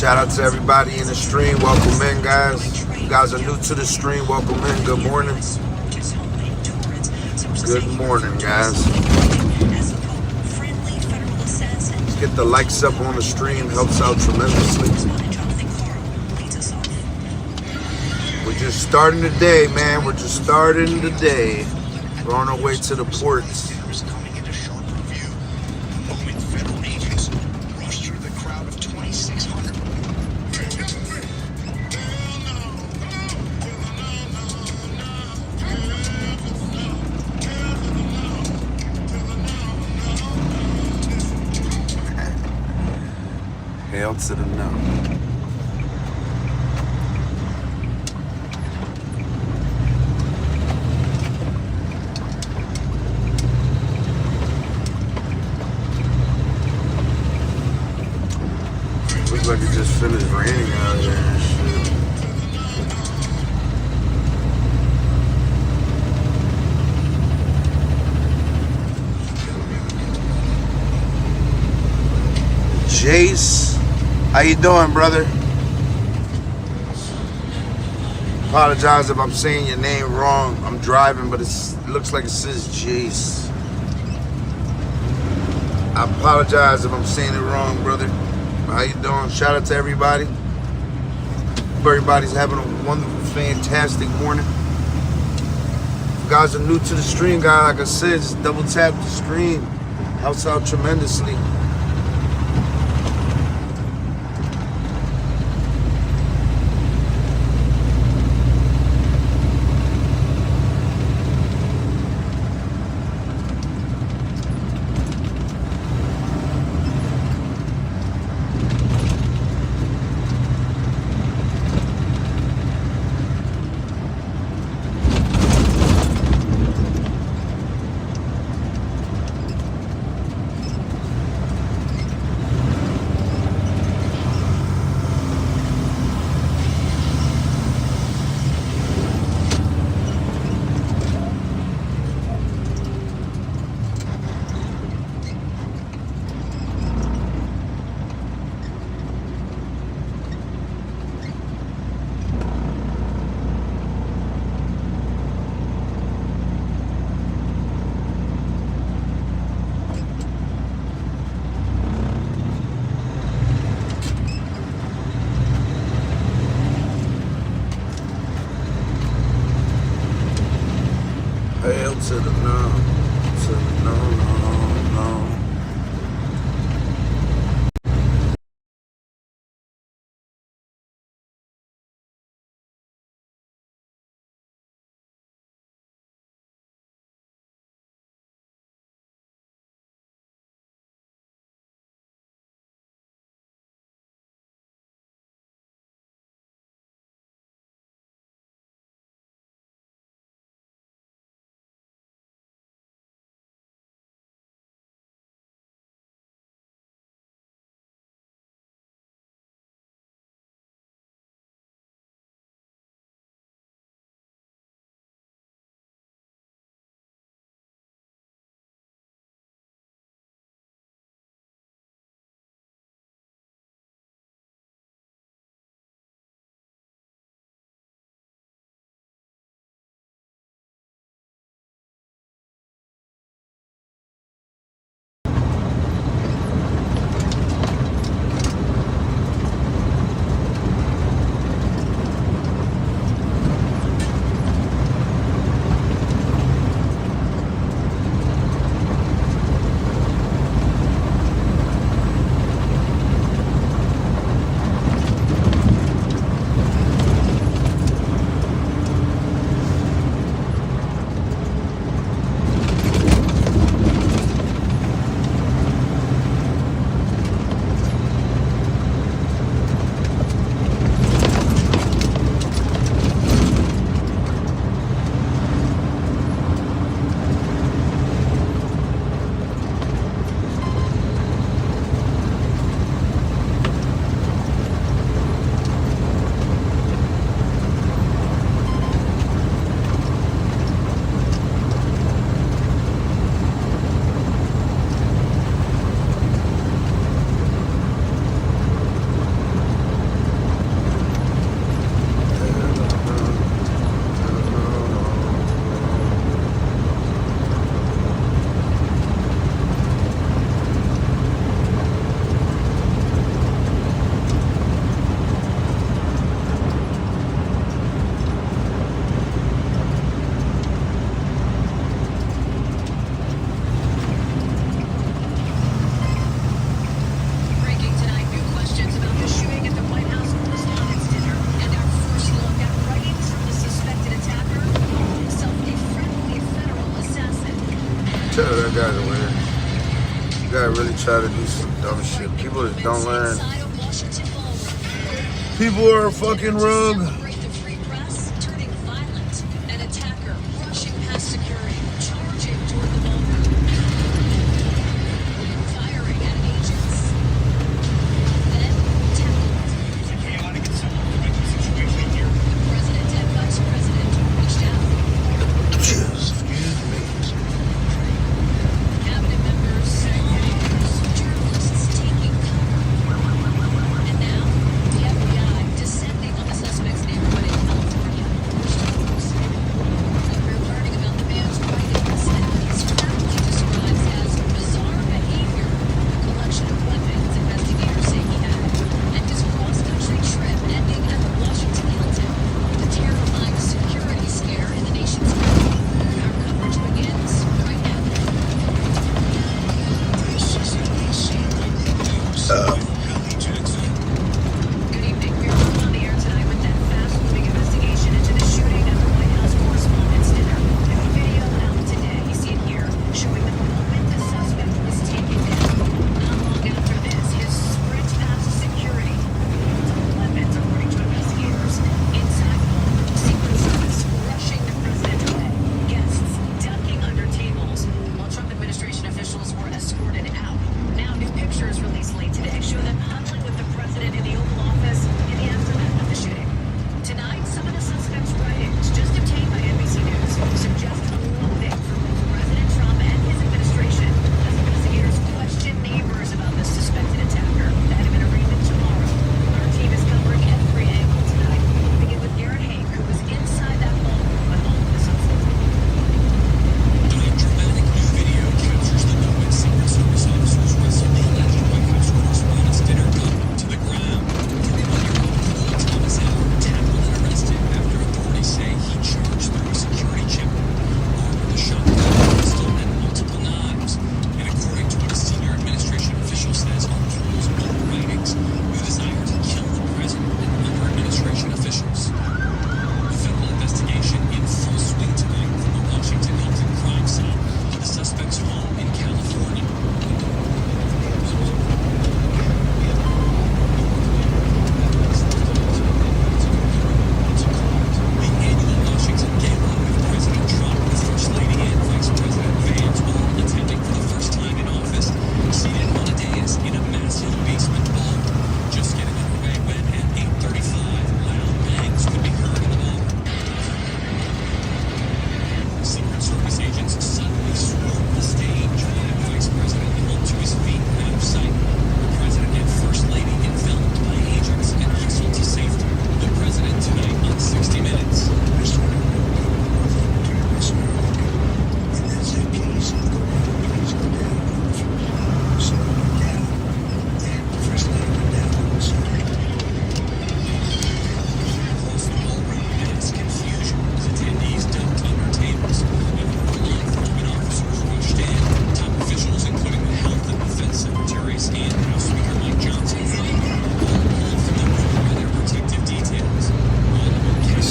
Shout out to everybody in the stream. Welcome in, guys. If you guys are new to the stream, welcome in. Good morning. Good morning, guys. Let's get the likes up on the stream. Helps out tremendously. We're just starting the day, man. We're just starting the day. We're on our way to the ports. Hail to the no. Looks like it just finished raining out here and shit. Jace, how you doing, brother? Apologize if I'm saying your name wrong. I'm driving, but it looks like it says Jace. I apologize if I'm saying it wrong, brother. How you doing? Shout out to everybody. Hope everybody's having a wonderful, fantastic morning. If you guys are new to the stream, guys, like I said, just double tap the stream. Helps out tremendously. guys are weird. You gotta really try to do some dumb shit. People that don't learn. People are fucking rogue.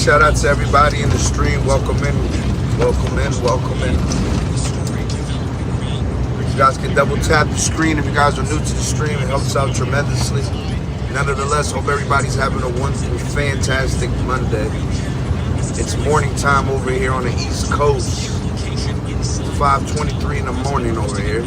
Shout out to everybody in the stream. Welcome in, welcome in, welcome in. You guys can double tap the screen if you guys are new to the stream. It helps out tremendously. Nevertheless, hope everybody's having a wonderful, fantastic Monday. It's morning time over here on the East Coast. 5:23 in the morning over here.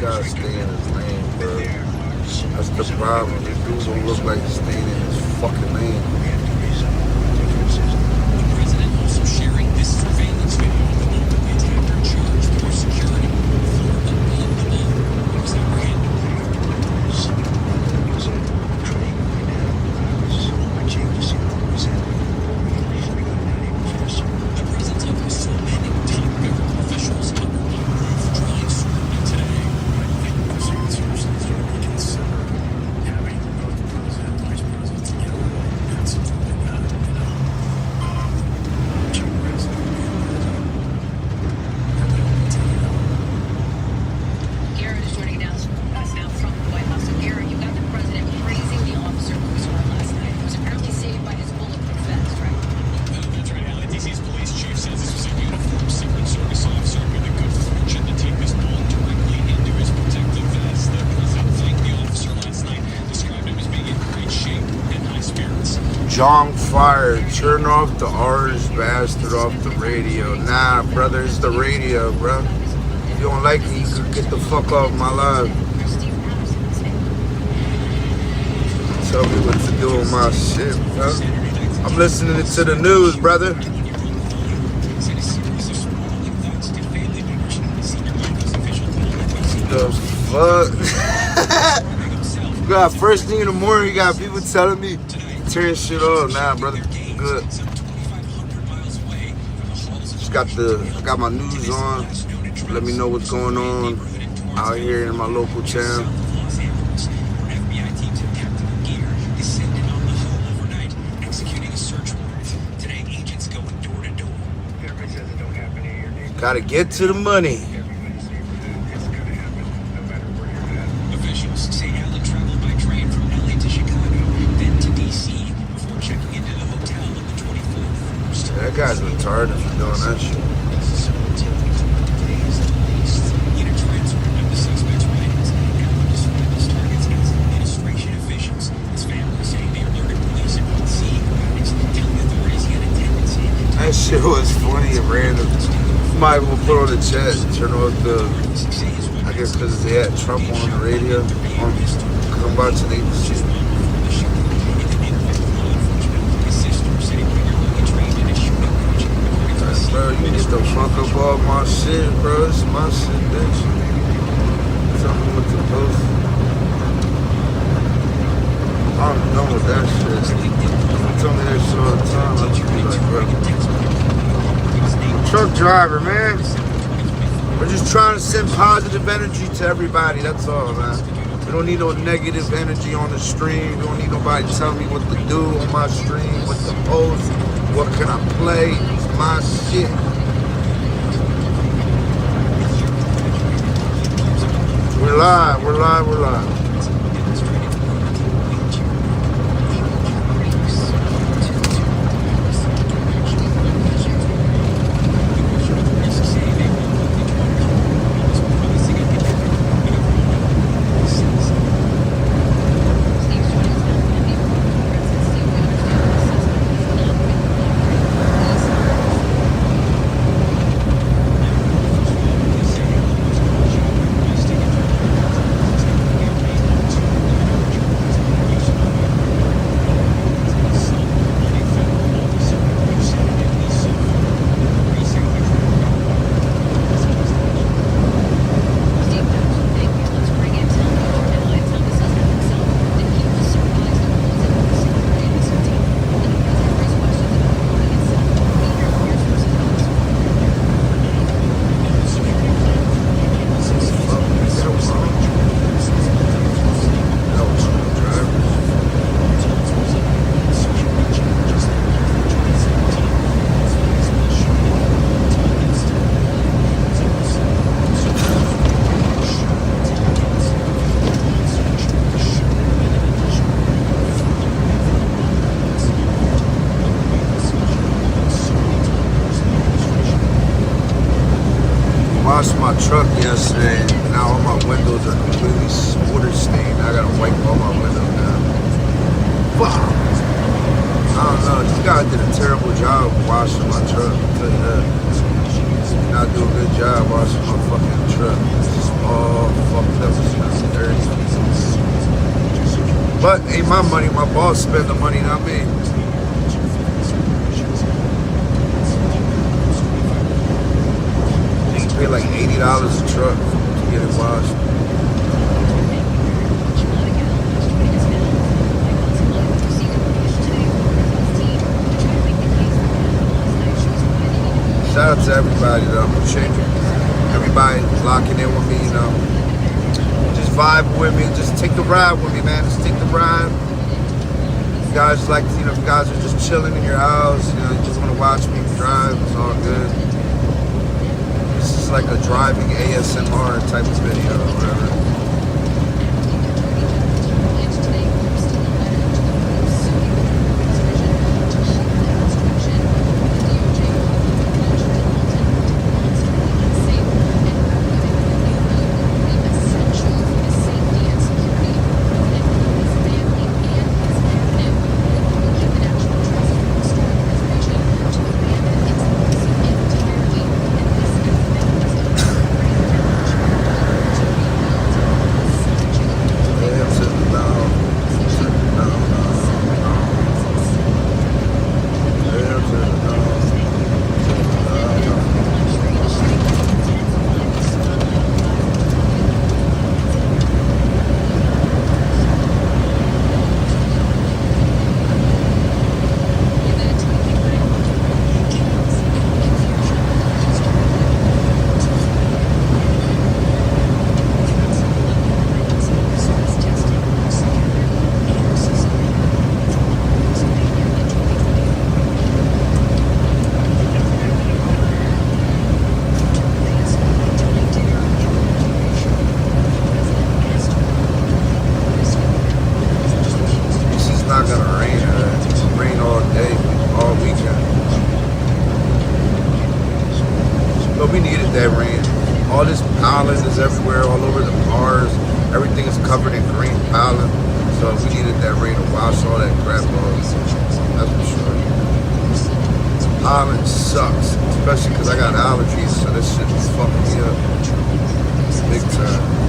Gotta stay in his lane, bro. That's the problem. This dude don't look like he's staying in his fucking lane. The president also sharing this surveillance video of the moment the attacker charged for security for above the law. He was apprehended. Jong Fire, turn off the orange bastard off the radio. Nah, brother, it's the radio, bro. If you don't like it, you can get the fuck off my live. Tell me what to do with my shit, bro. I'm listening to the news, brother. The fuck? You got first thing in the morning, you got people telling me turn shit off. Nah, brother, I'm good. Just got my news on. Let me know what's going on out here in my local town. Gotta get to the money. Officials say Allen traveled by train from LA to Chicago, then to DC, before checking into the hotel on the 24th. That guy's retarded for doing that shit. In a transcript of the suspect's writings, Allen described his targets as administration officials. His family saying they alerted police upon seeing the bodies, telling authorities he had a tendency to That shit was funny and random. Might will put on the chat, turn off the, I guess because they had Trump on the radio, come back to the shit. Bro, you need to fuck up all my shit, bro. It's my shit, bitch. Tell me what to post. I don't know what that shit is. Tell me that shit all the time. I'll be like, bro. Truck driver, man. We're just trying to send positive energy to everybody. That's all, man. We don't need no negative energy on the stream. We don't need nobody telling me what to do on my stream, what to post, what can I play. It's my shit. We're live. We're live. We're live. Washed my truck yesterday. Now all my windows are completely water stained. I gotta wipe all my windows down. Fuck. I don't know. This guy did a terrible job washing my truck. I'll tell you that. He not do a good job washing my fucking truck. It's just all fucked up. It's just dirty. But ain't my money. My boss spend the money, not me. Pay like $80 a truck to get it washed. Shout out to everybody though. Appreciate everybody locking in with me, you know. Just vibe with me, just take the ride with me, man. Just take the ride. If you guys like, you know, if you guys are just chilling in your house, you know, you just want to watch me drive, it's all good. This is like a driving ASMR type of video or whatever. But we needed that rain. All this pollen is everywhere, all over the cars. Everything is covered in green pollen. So we needed that rain to wash all that crap off. That's for sure. Pollen sucks, especially because I got allergies, so this shit is fucking me up big time.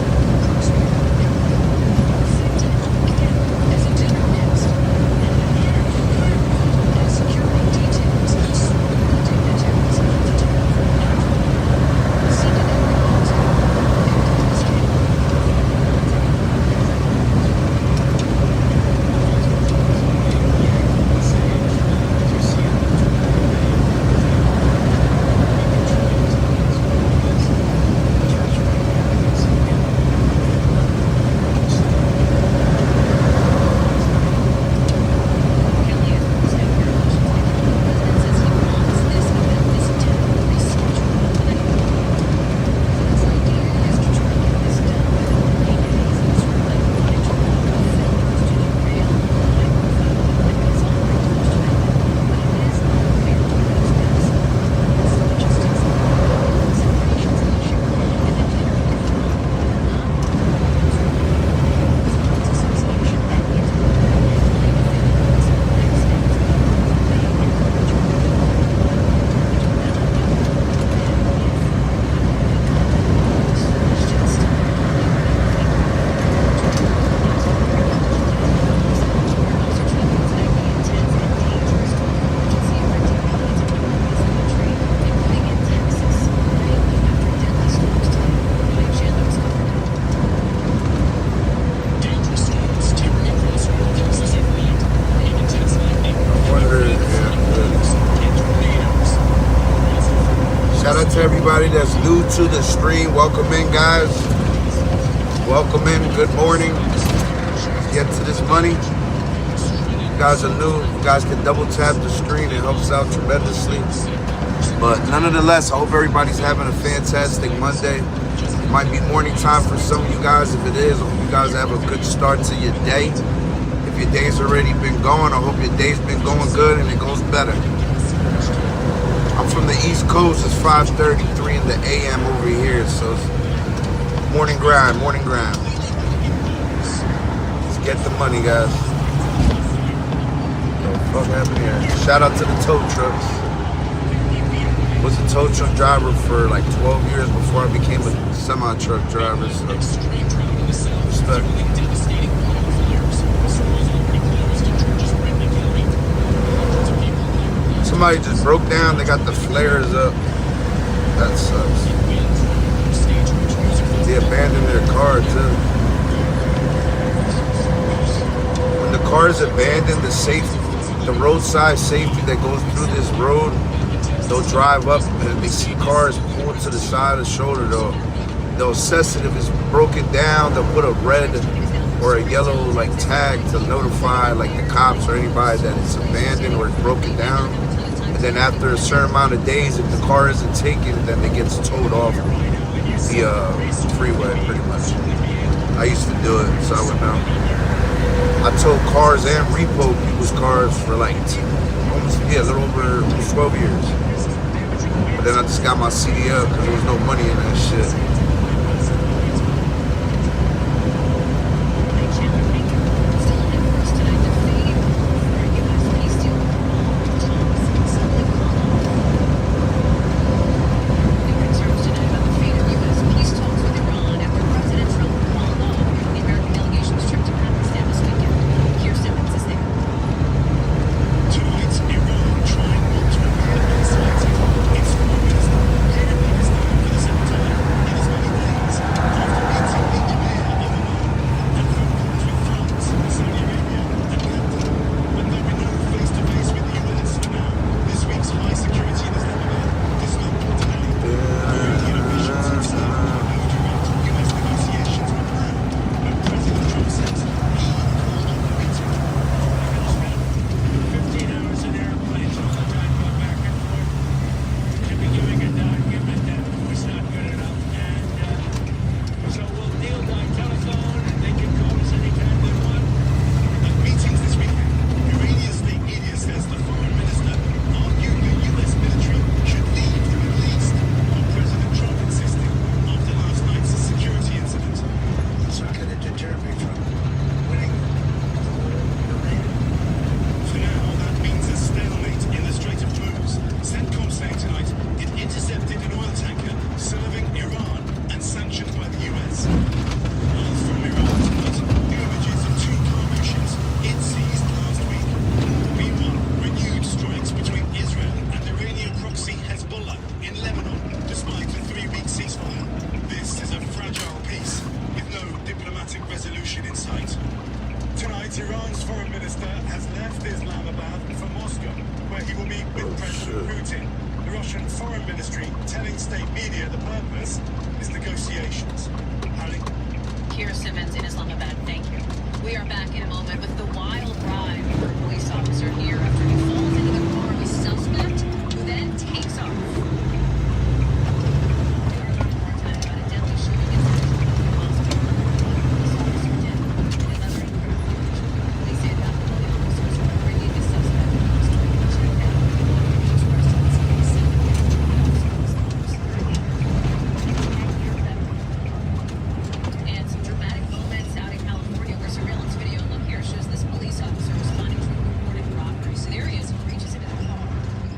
To everybody that's new to the stream, welcome in, guys. Welcome in. Good morning. Let's get to this money. You guys are new. You guys can double tap the screen. It helps out tremendously. But nonetheless, I hope everybody's having a fantastic Monday. It might be morning time for some of you guys. If it is, I hope you guys have a good start to your day. If your day's already been going, I hope your day's been going good and it goes better. I'm from the East Coast. It's 5:33 in the AM over here, so it's morning grind, morning grind. Let's get the money, guys. What the fuck happened here? Shout out to the tow trucks. Was a tow truck driver for like 12 years before I became a semi-truck driver, so respect. Somebody just broke down. They got the flares up. That sucks. They abandoned their car too. When the car is abandoned, the roadside safety that goes through this road, they'll drive up and they see cars pulled to the side of the shoulder. They'll assess it. If it's broken down, they'll put a red or a yellow like tag to notify like the cops or anybody that it's abandoned or it's broken down. And then after a certain amount of days, if the car isn't taken, then it gets towed off the freeway, pretty much. I used to do it, so I would know. I towed cars and repo people's cars for like a little over 12 years. But then I just got my CDL because there was no money in that shit. Foreign Ministry telling state media the purpose is negotiations. Harry? Kira Simmons in Islamabad, thank you. We are back in a moment with the wild ride for a police officer here after he falls into the car of a suspect who then takes off. We are learning more tonight about a deadly shooting incident at the hospital. Police officer dead. 11 critical condition. Police say that the officers were bringing the suspect to the hospital to check out. He was arrested on Sunday 7th. And some dramatic moments out in California where surveillance video, look here, shows this police officer responding to a reported robbery. So there he is, he reaches into the car.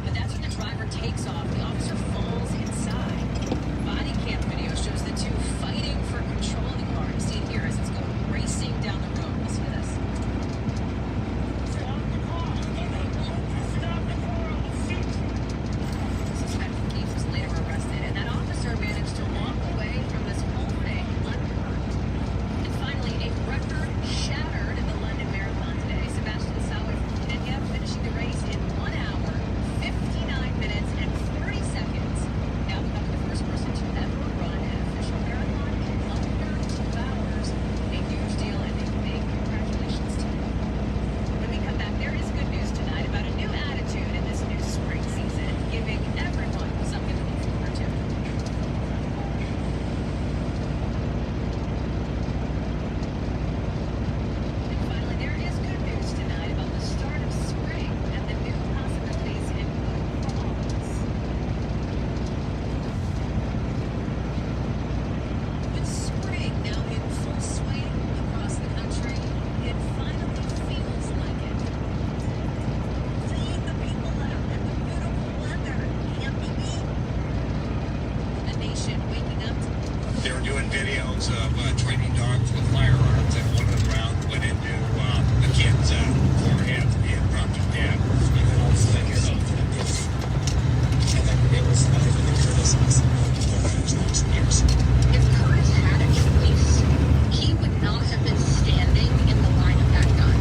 But that's when the driver takes off. The officer falls inside. Body cam video shows the two fighting for control of the car. You see it here as it's going racing down the road. Listen to this. Suspect thief was later arrested, and that officer managed to walk away from this whole thing unhurt. And finally, a record shattered in the London Marathon today. Sebastian Sawe from Kenya finishing the race in 1 hour, 59 minutes, and 30 seconds. Now becoming the first person to ever run an official marathon in under 2 hours. A huge deal and a big congratulations to him. When we come back, there is good news tonight about a new attitude in this new spring season, giving everyone something to look forward to. And finally, there is good news tonight about the start of spring and the new possibilities in falls. With spring now in full swing across the country, it finally feels like it. Seeing the people out and the beautiful weather can't be beat. A nation waking up to They were doing videos of training dogs with firearms, and one of the rounds went into the kid's forehead and dropped him dead. And then all of a sudden, you're up to the roof. And then it was not even the Curtis's. Years. If Curtis had a choice, he would not have been standing in the line of that gun.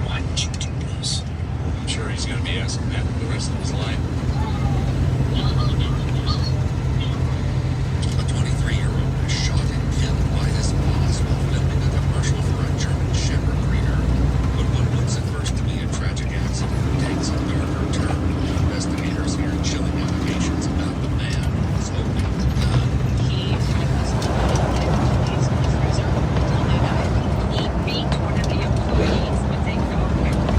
Why would you do this? I'm sure he's going to be asking that for the rest of his life. A 23-year-old was shot and killed by his boss while filming a commercial for a German Shepherd breeder. But what looks at first to be a tragic accident takes a darker turn. Investigators hear chilling allegations about the man who was holding the gun. He was police officer told me that he beat one of the employees, but they thought we were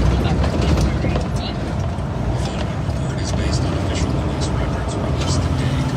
The report is based on official police records released today.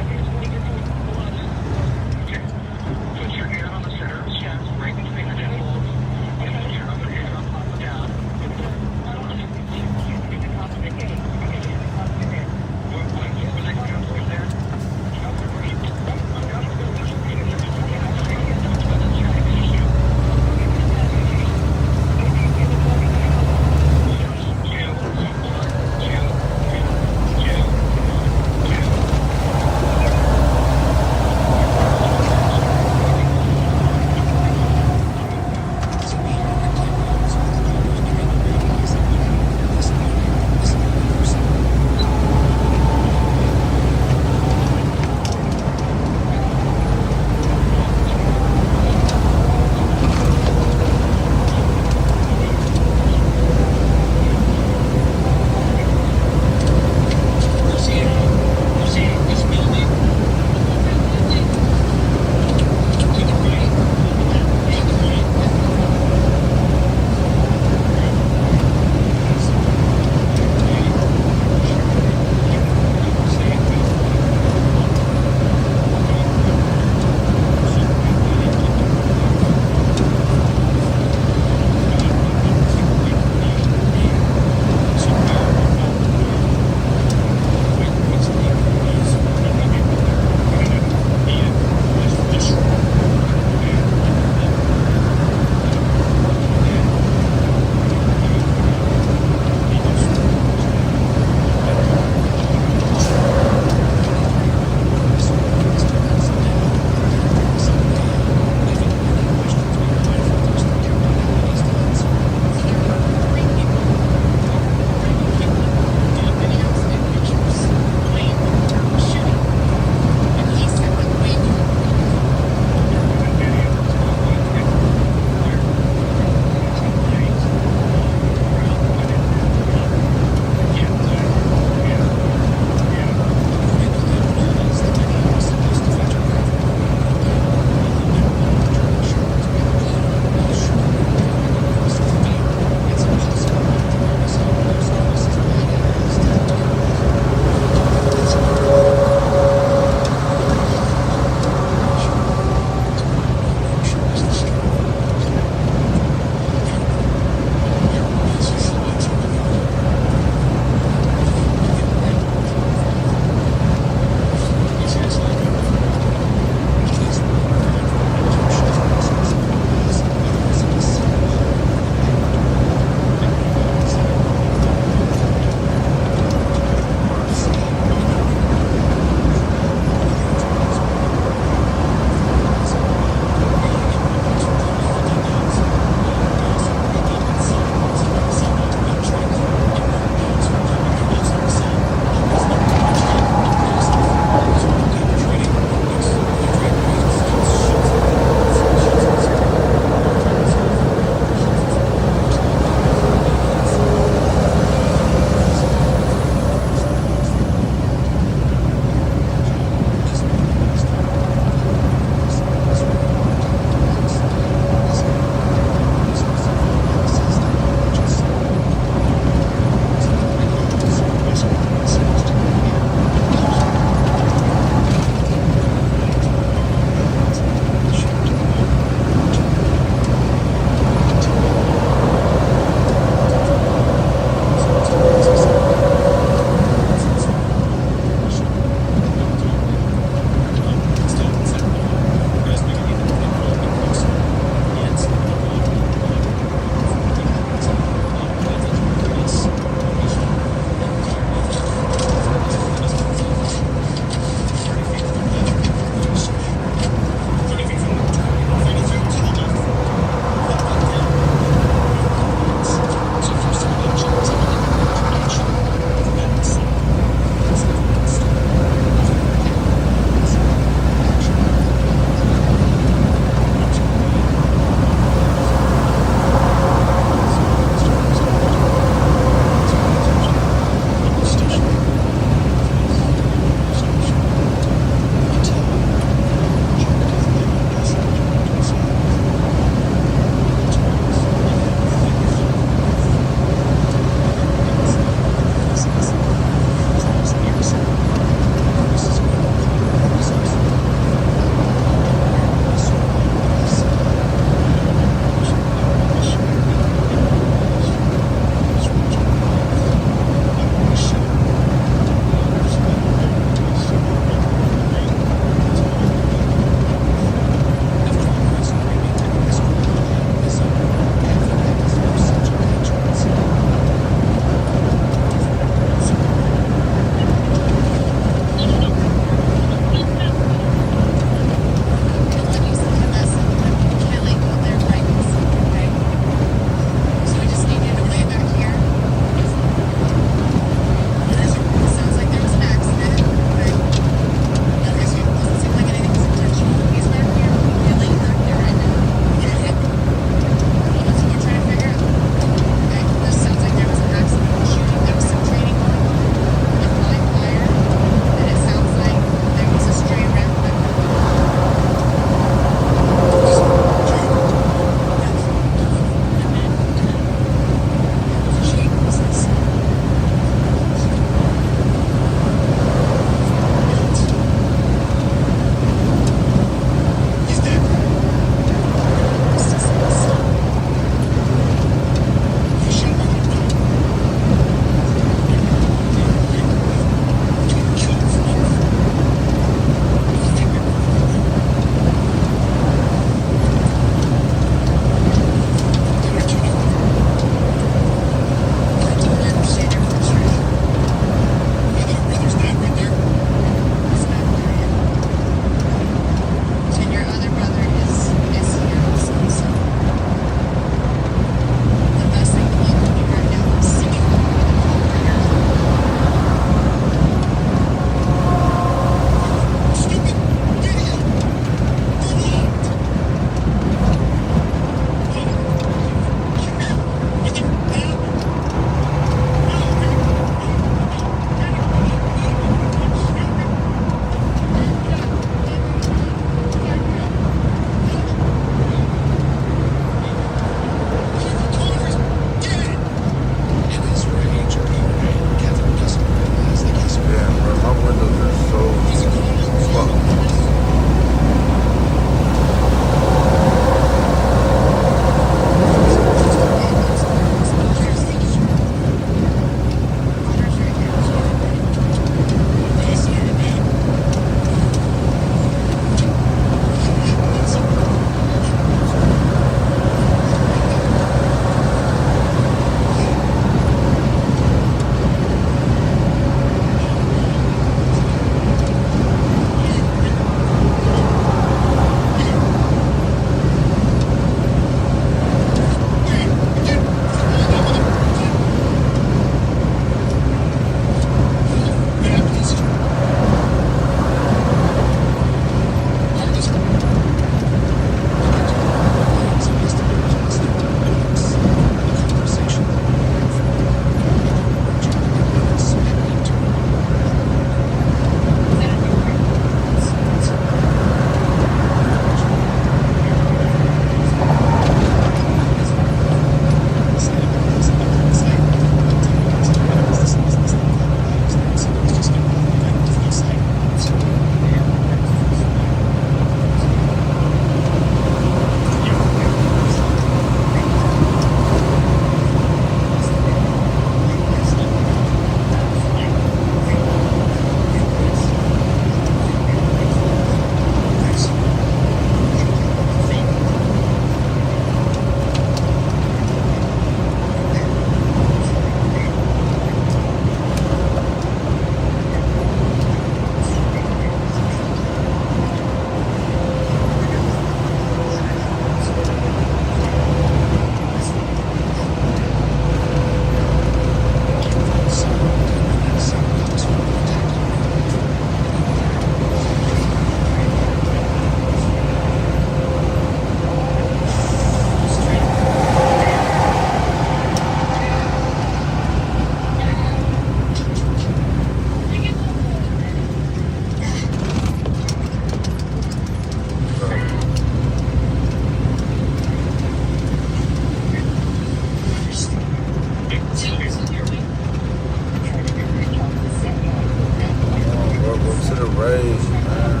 crazy, man.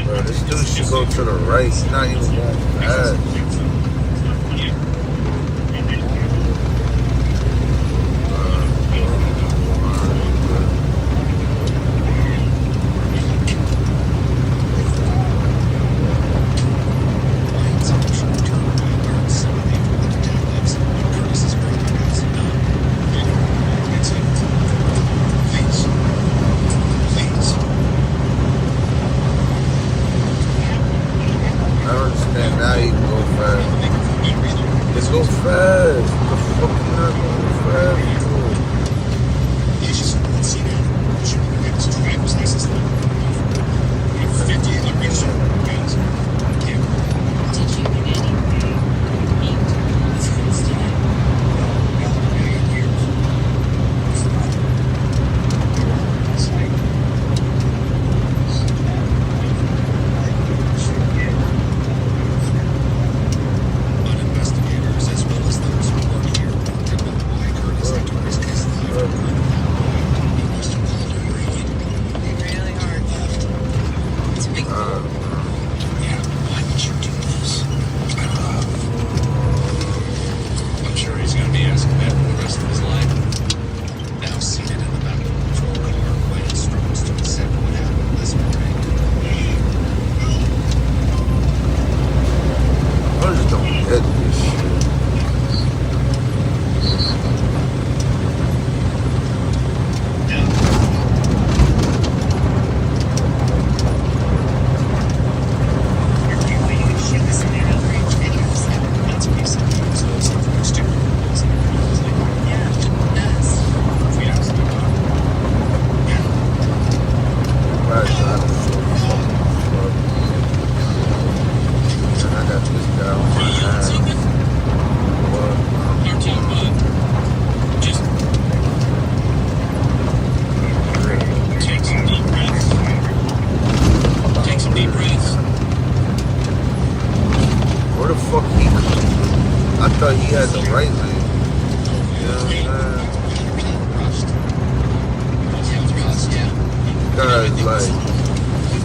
Bro, this dude should go to the right. He's not even going fast.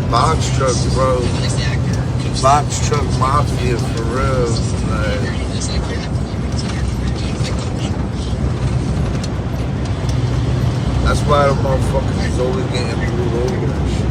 Box truck, bro. Box truck mafia for real. Like, that's why the motherfuckers is always getting pulled over and shit.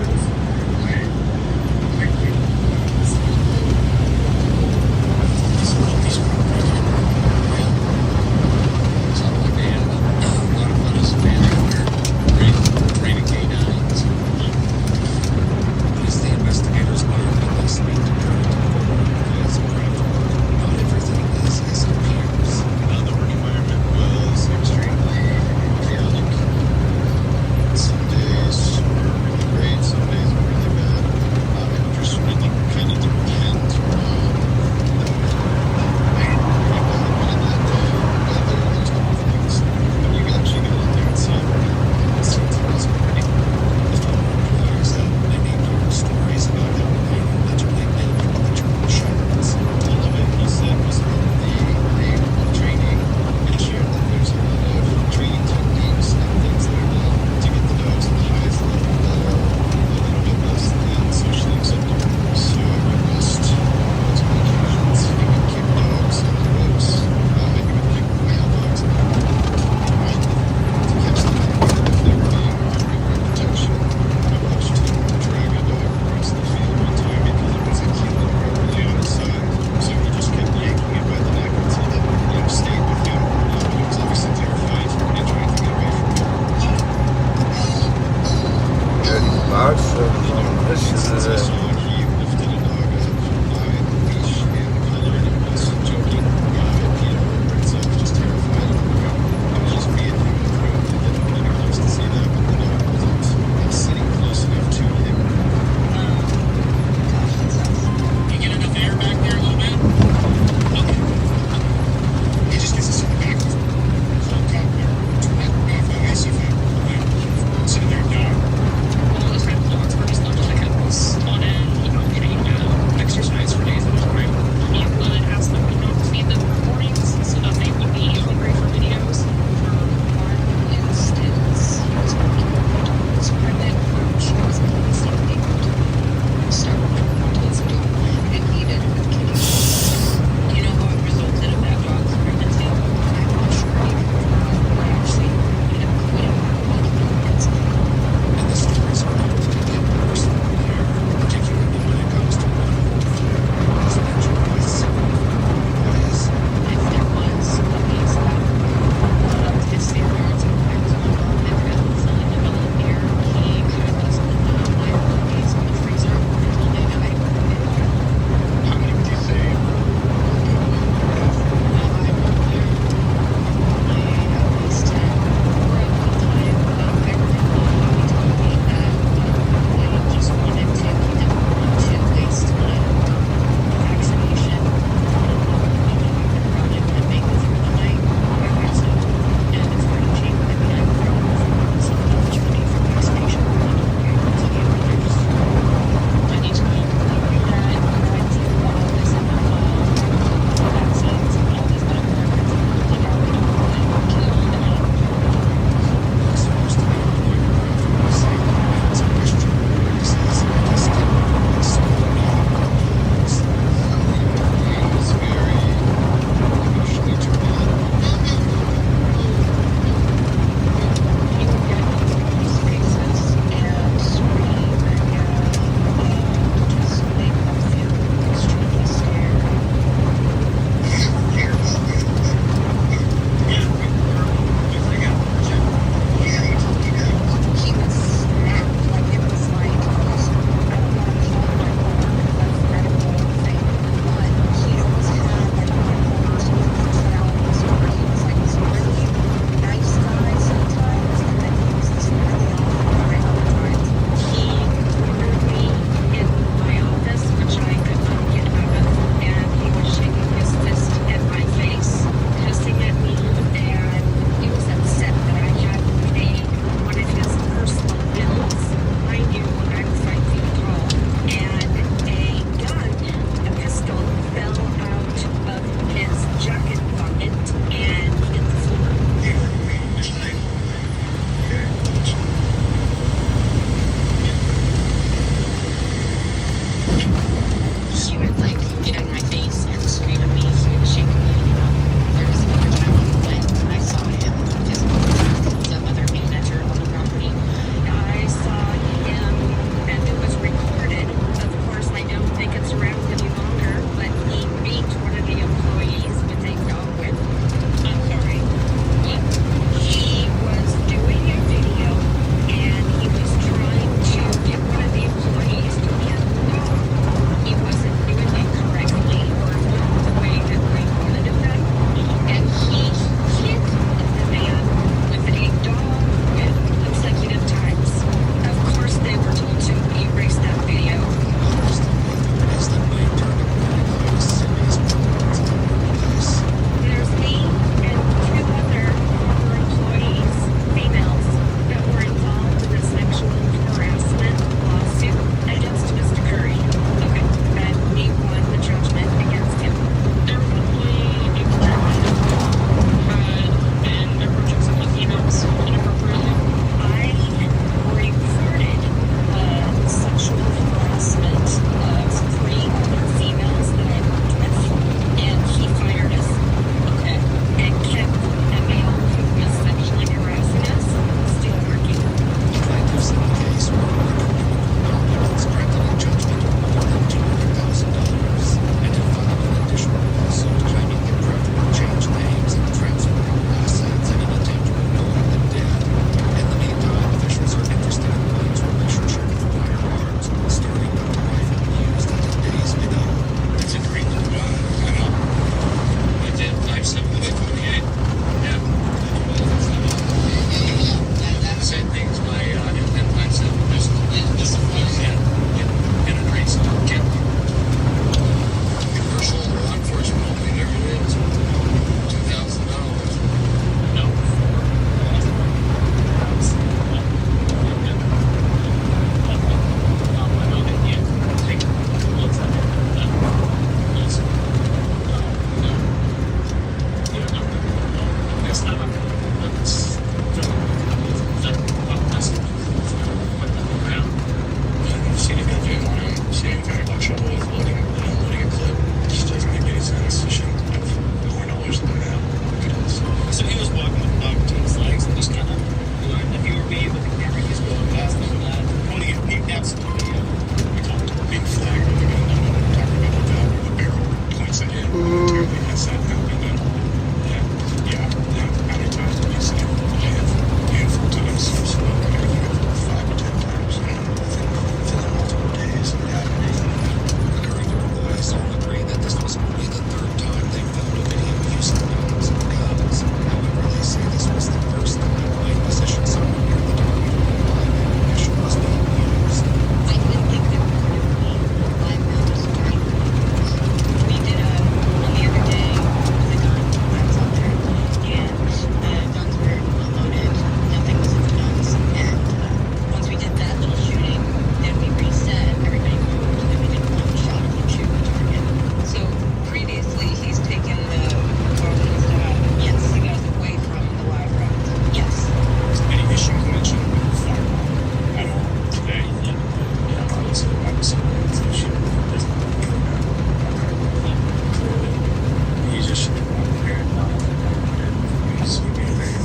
Sitting there, dog. All this time, it's So it's a shit. Doesn't care about clearly. He's just out there and not he's made a very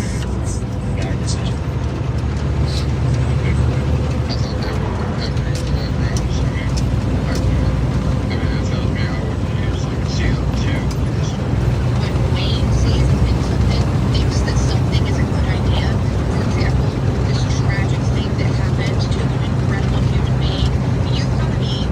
bad decision. Not good for him. I thought that would work better in the roads. I mean, that tells me I would use like a season 2 or something. When Wayne sees something, thinks that something is a good idea, for example, this tragic thing that happened to an incredible human being, you've got to be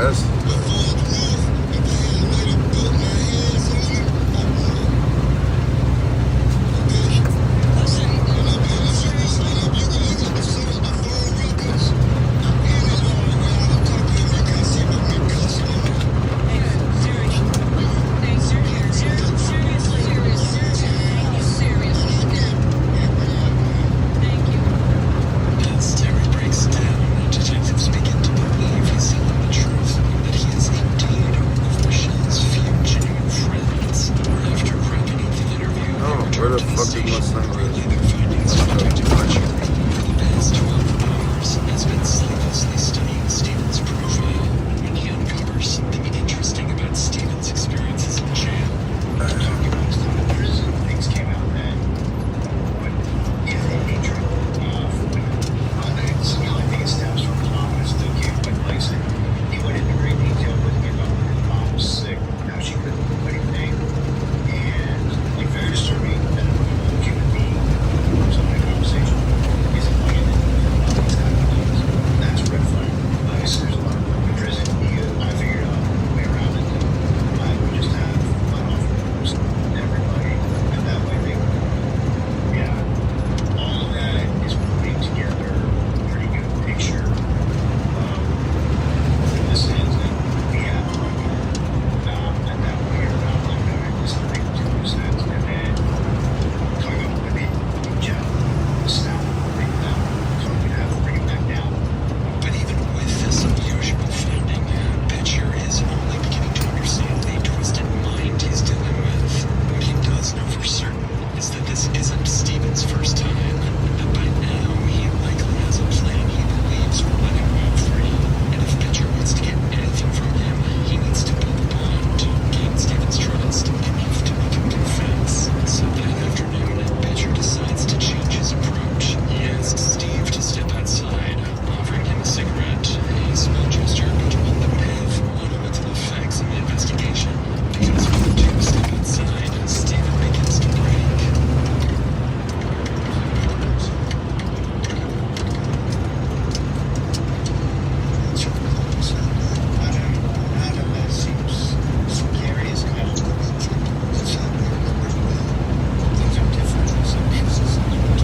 That's As Terry breaks down, detectives begin to believe he's telling the truth, that he is indeed of Michelle's few genuine friends. After wrapping up the interview, oh, they where return the to the fuck is station, my son? relay their findings to Detective Archer. For the past 12 hours, has been sleeplessly studying Stephen's profile when he uncovers something interesting about Stephen's experiences in jail. Talking about his time in prison, things came out that would, if they be true, some of the steps from his mom and still can't quite place it. He went into great detail with me about when his mom was sick, how she couldn't do anything, and like very disturbing that a human being was having a conversation isn't like it. These kind of things. That's a red flag. Obviously, there's a lot of people in prison. I figured out a way around it. I would just have let off everybody, and that way they, yeah, all of that is putting together a pretty good picture of the sins that we have on here. And that way you're not like that, just to make 2%, and then talking about women in jail, snap, bring it down, so we have to bring it back down. But even with this unusual finding, Pitcher is only beginning to understand the twisted mind he's dealing with. What he does know for certain is that this isn't Stephen's first time, and that by now he likely has a plan he believes will let him walk free. And if Pitcher wants to get anything from him, he needs to build a bond, gain Stephen's trust, enough to make him confess. So that afternoon, Pitcher decides to change his approach. He asks Steve to step outside, offering him a cigarette, a small gesture between the path monumental effects in the investigation. Because when the two step outside, Stephen begins to break. None of that seems scary as hell. Things are different in some cases. He was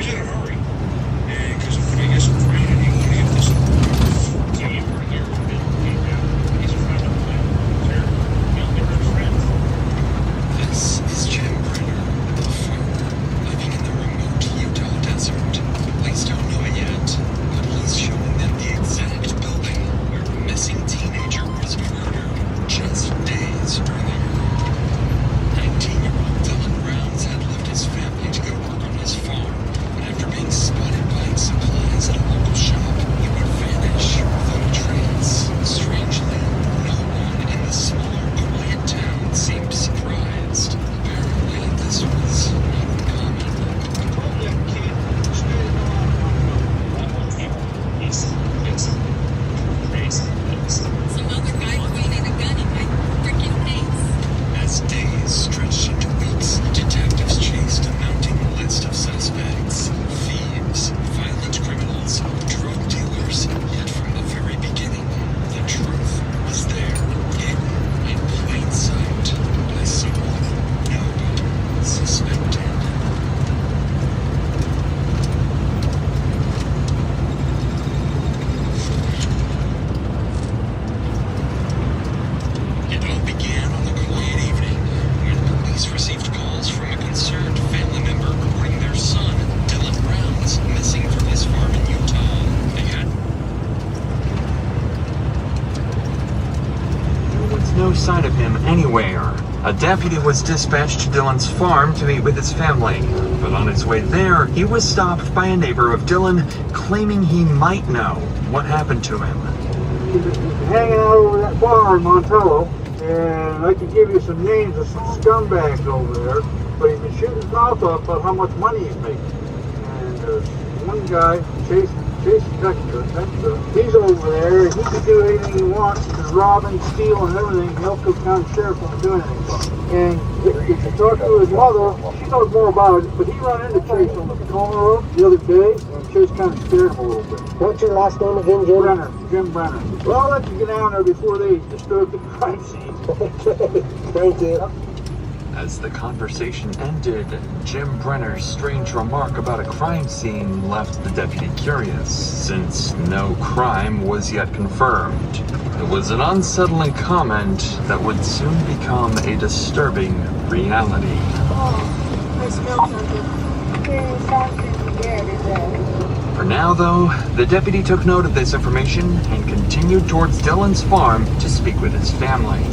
in a hurry. Because I guess it's raining, he wanted to get this camper here. He's a friend of mine. They're good friends. This is Jim Brenner, a farmer living in the remote Utah desert. Police don't know it yet, but he's showing them the exact building where a missing teenager was murdered just days earlier. 19-year-old Dylan Rounds had left his family to go work on his farm, and after being spotted buying supplies at a local shop, he would vanish without a trace. Strangely, no one in the smaller, quiet town seemed surprised. Apparently, this was not uncommon. Some other guy pointed a gun in my freaking face. As days stretched into weeks, detectives chased a mounting list of suspects. Thieves, violent criminals, drug dealers. Yet from the very beginning, the truth was there, hidden in plain sight, by someone nobody suspected. It all began on a quiet evening when police received calls from a concerned family member reporting their son, Dylan Rounds, missing from his farm in Utah. They had There was no sign of him anywhere. A deputy was dispatched to Dylan's farm to meet with his family, but on his way there, he was stopped by a neighbor of Dylan claiming he might know what happened to him. He's hanging out over that bar in Montello, and I could give you some names of some scumbags over there, but he's been shooting his mouth off about how much money he's making. And there's one guy, Chase Dexter, he's over there, he can do anything he wants, he can rob and steal and everything, and Elko County Sheriff won't do anything about it. And if you talk to his mother, she knows more about it, but he ran into Chase on the Tacoma Road the other day, and Chase kind of scared him a little bit. What's your last name again, Jim? Jim Brenner. Well, I'll let you get down there before they disturb the crime scene. Okay, thank you. As the conversation ended, Jim Brenner's strange remark about a crime scene left the deputy curious, since no crime was yet confirmed. It was an unsettling comment that would soon become a disturbing reality. Oh, I smell something. Yeah, it's For now, though, the deputy took note of this information and continued towards Dylan's farm to speak with his family.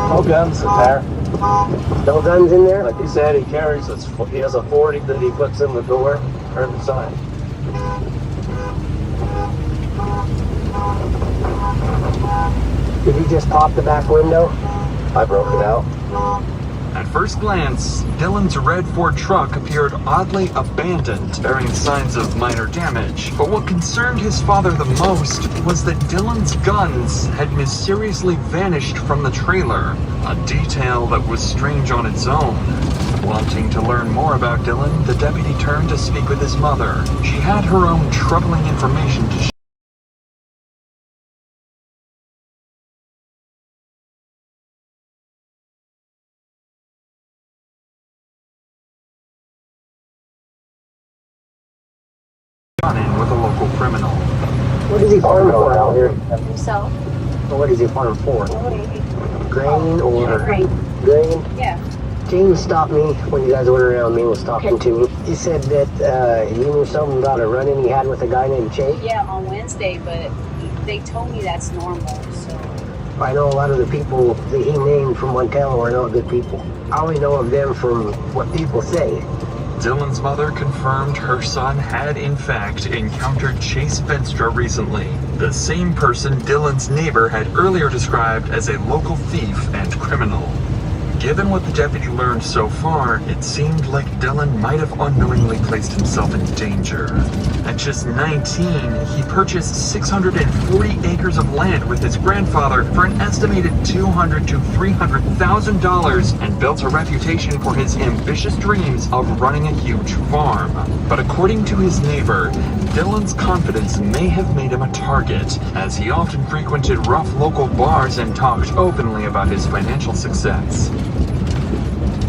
No guns in there. No guns in there? Like he said, he has a 40 that he puts in the door or the side. Did he just pop the back window? I broke it out. At first glance, Dylan's red Ford truck appeared oddly abandoned, bearing signs of minor damage. But what concerned his father the most was that Dylan's guns had mysteriously vanished from the trailer, a detail that was strange on its own. Wanting to learn more about Dylan, the deputy turned to speak with his mother. She had her own troubling information to share. In with a local criminal. What does he farm for out here? Himself. Well, what does he farm for? Grain or Grain. grain? Yeah. James stopped me when you guys went around. Me was talking to me. He said that you knew something about a run-in he had with a guy named Chase. Yeah, on Wednesday, but they told me that's normal, so. I know a lot of the people that he named from Montello are not good people. I only know of them from what people say. Dylan's mother confirmed her son had in fact encountered Chase Venstra recently, the same person Dylan's neighbor had earlier described as a local thief and criminal. Given what the deputy learned so far, it seemed like Dylan might have unknowingly placed himself in danger. At just 19, he purchased 640 acres of land with his grandfather for an estimated $200,000 to $300,000 and built a reputation for his ambitious dreams of running a huge farm. But according to his neighbor, Dylan's confidence may have made him a target, as he often frequented rough local bars and talked openly about his financial success.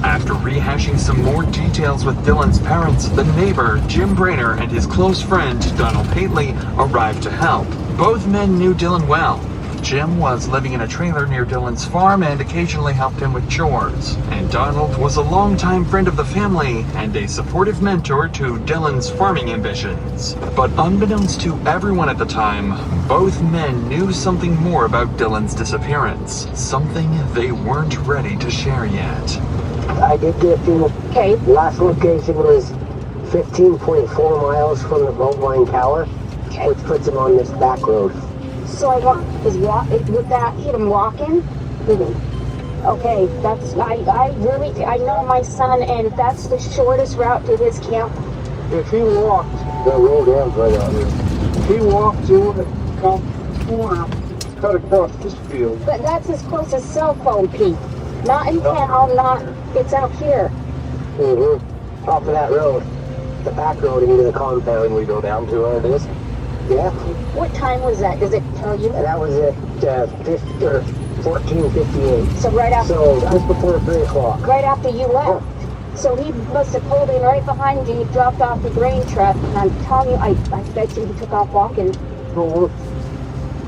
After rehashing some more details with Dylan's parents, the neighbor, Jim Brainer, and his close friend, Donald Paitley, arrived to help. Both men knew Dylan well. Jim was living in a trailer near Dylan's farm and occasionally helped him with chores. And Donald was a longtime friend of the family and a supportive mentor to Dylan's farming ambitions. But unbeknownst to everyone at the time, both men knew something more about Dylan's disappearance. Something they weren't ready to share yet. I did get to, last location was 15.4 miles from the boat line tower, which puts him on this back road. So I would that hit him walking? Okay, that's, I know my son, and that's the shortest route to his camp. If he walked, the road ends right out here. if he walked to the corner, cut across this field. But that's his closest cell phone, Pete. Not in town, it's out here. Mm-hmm. Off of that road. The back road into the compound we go down to where it is. Yeah. What time was that? Does it tell you? That was at 14:58. So right after. So just before 3 o'clock. Right after you left. So he must have pulled in right behind you. He dropped off the grain truck, and I'm telling you, I bet you he took off walking. So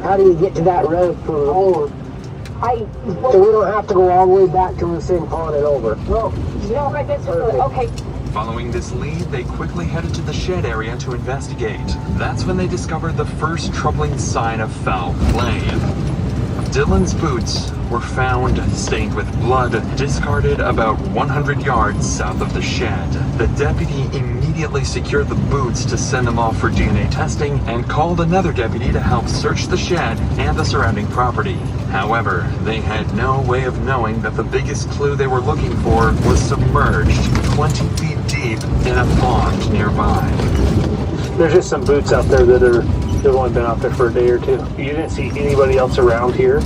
how do you get to that road from the home? So we don't have to go all the way back to the same pond and over. No, I guess okay. Following this lead, they quickly headed to the shed area to investigate. That's when they discovered the first troubling sign of foul play. Dylan's boots were found stained with blood, discarded about 100 yards south of the shed. The deputy immediately secured the boots to send them off for DNA testing and called another deputy to help search the shed and the surrounding property. However, they had no way of knowing that the biggest clue they were looking for was submerged 20 feet deep in a pond nearby. There's just some boots out there they've only been out there for a day or two. You didn't see anybody else around here?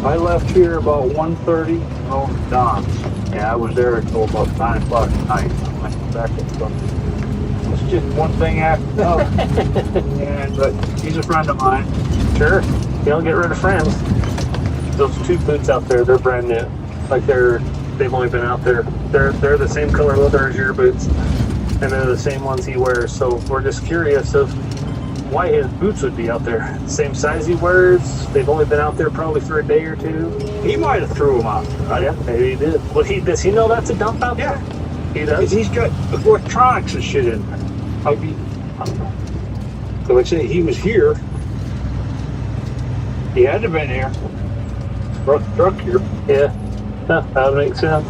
I left here about 1:30 on Don's. Yeah, I was there until about 9 o'clock at night. I went back and something. It's just one thing after another. But he's a friend of mine. Sure. You don't get rid of friends. Those two boots out there, they're brand new. Like they've only been out there. They're the same color leather as your boots. And they're the same ones he wears. So we're just curious of why his boots would be out there. Same size he wears. They've only been out there probably for a day or two. He might have threw them out there. Yeah, maybe he did. Well, does he know that's a dump out there? He does? He's got electronics and shit in there. I don't know. So I'd say he was here. He had to have been here. Brought the truck here. Yeah. Huh, that would make sense.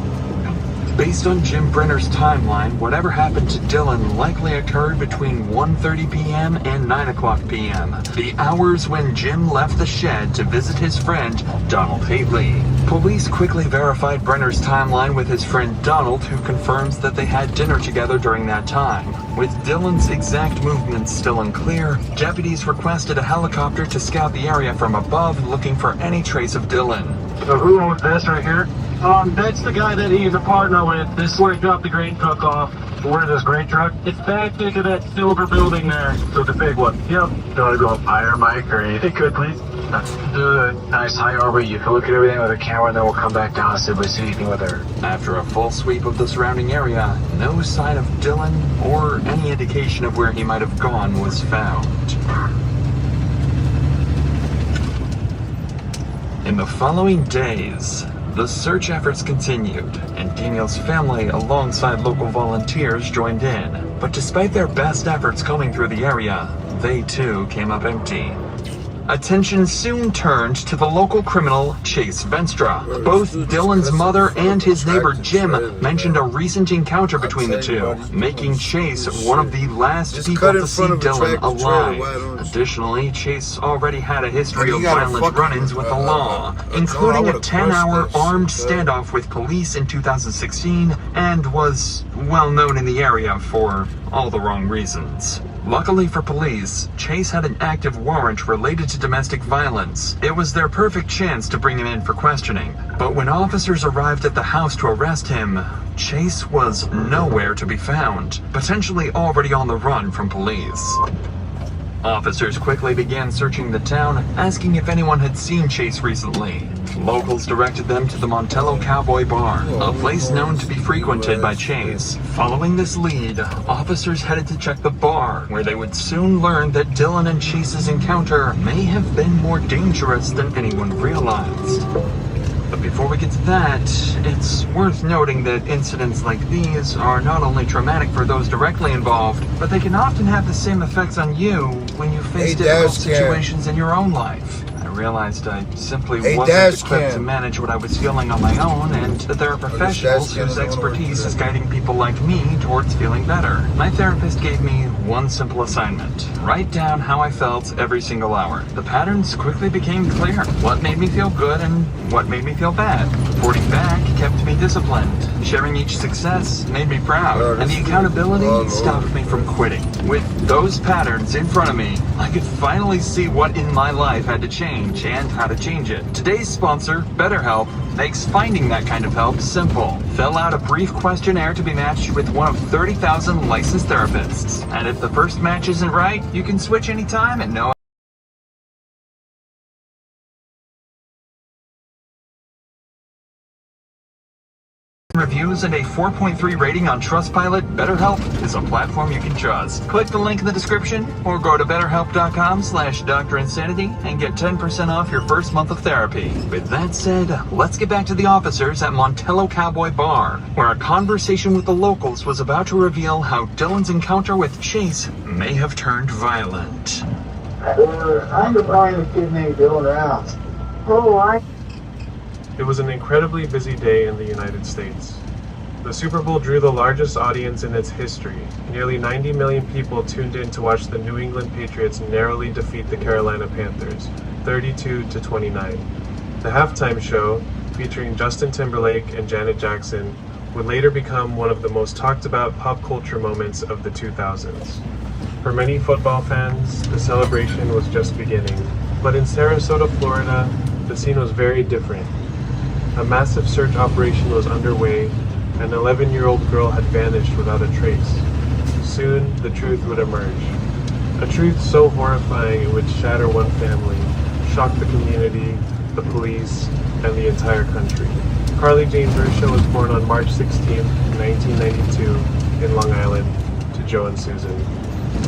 Based on Jim Brenner's timeline, whatever happened to Dylan likely occurred between 1:30 p.m. and 9 o'clock p.m., the hours when Jim left the shed to visit his friend, Donald Haley. Police quickly verified Brenner's timeline with his friend Donald, who confirms that they had dinner together during that time. With Dylan's exact movements still unclear, deputies requested a helicopter to scout the area from above, looking for any trace of Dylan. So who owns this right here? That's the guy that he's a partner with. This is where he dropped the grain truck off. Where's this grain truck? It's back into that silver building there. So the big one. Yep. Do I go up higher, Mike, or if you could, please? Let's do a nice high orbit. You can look at everything with a camera, and then we'll come back down and see if we see anything with her. After a full sweep of the surrounding area, no sign of Dylan or any indication of where he might have gone was found. In the following days, the search efforts continued, and Daniel's family, alongside local volunteers, joined in. But despite their best efforts combing through the area, they too came up empty. Attention soon turned to the local criminal Chase Venstra. Both Dylan's mother and his neighbor Jim mentioned a recent encounter between the two, making Chase one of the last people to see Dylan alive. Additionally, Chase already had a history of violent run-ins with the law, including a 10-hour armed standoff with police in 2016, and was well known in the area for all the wrong reasons. Luckily for police, Chase had an active warrant related to domestic violence. It was their perfect chance to bring him in for questioning. But when officers arrived at the house to arrest him, Chase was nowhere to be found, potentially already on the run from police. Officers quickly began searching the town, asking if anyone had seen Chase recently. Locals directed them to the Montello Cowboy Bar, a place known to be frequented by Chase. Following this lead, officers headed to check the bar, where they would soon learn that Dylan and Chase's encounter may have been more dangerous than anyone realized. But before we get to that, it's worth noting that incidents like these are not only traumatic for those directly involved, but they can often have the same effects on you when you face difficult situations in your own life. I realized I simply wasn't equipped to manage what I was feeling on my own, and that there are professionals whose expertise is guiding people like me towards feeling better. My therapist gave me one simple assignment: write down how I felt every single hour. The patterns quickly became clear: what made me feel good and what made me feel bad. Reporting back kept me disciplined. Sharing each success made me proud, and the accountability stopped me from quitting. With those patterns in front of me, I could finally see what in my life had to change and how to change it. Today's sponsor, BetterHelp, makes finding that kind of help simple. Fill out a brief questionnaire to be matched with one of 30,000 licensed therapists. And if the first match isn't right, you can switch anytime at no reviews and a 4.3 rating on Trustpilot, BetterHelp is a platform you can trust. Click the link in the description or go to betterhelp.com/DrInsanity and get 10% off your first month of therapy. With that said, let's get back to the officers at Montello Cowboy Bar, where a conversation with the locals was about to reveal how Dylan's encounter with Chase may have turned violent. We're trying to find a kid named Dylan Rouse. Oh, I It was an incredibly busy day in the United States. The Super Bowl drew the largest audience in its history. Nearly 90 million people tuned in to watch the New England Patriots narrowly defeat the Carolina Panthers, 32-29. The halftime show, featuring Justin Timberlake and Janet Jackson, would later become one of the most talked about pop culture moments of the 2000s. For many football fans, the celebration was just beginning. But in Sarasota, Florida, the scene was very different. A massive search operation was underway. An 11-year-old girl had vanished without a trace. Soon, the truth would emerge. A truth so horrifying it would shatter one family, shock the community, the police, and the entire country. Carly Jane Bruscia was born on March 16, 1992, in Long Island, to Joe and Susan.